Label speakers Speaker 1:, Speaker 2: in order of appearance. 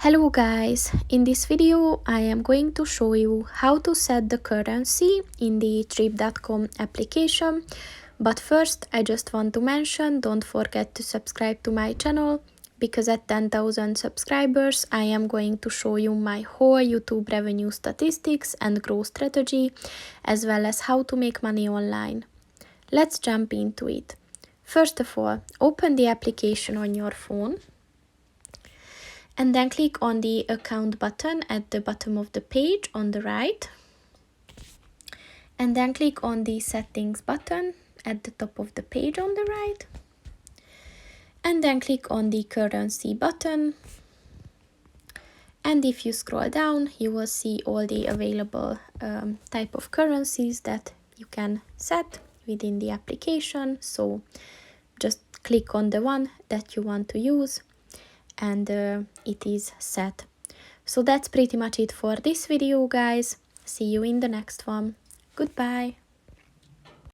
Speaker 1: Hello guys, in this video I am going to show you how to set the currency in the Trip.com application. But first I just want to mention, don't forget to subscribe to my channel, because at 10,000 subscribers I am going to show you my whole YouTube revenue statistics and growth strategy, as well as how to make money online. Let's jump into it. First of all, open the application on your phone. And then click on the account button at the bottom of the page on the right. And then click on the settings button at the top of the page on the right. And then click on the currency button. And if you scroll down, you will see all the available type of currencies that you can set within the application. So just click on the one that you want to use, and it is set. So that's pretty much it for this video, guys. See you in the next one. Goodbye.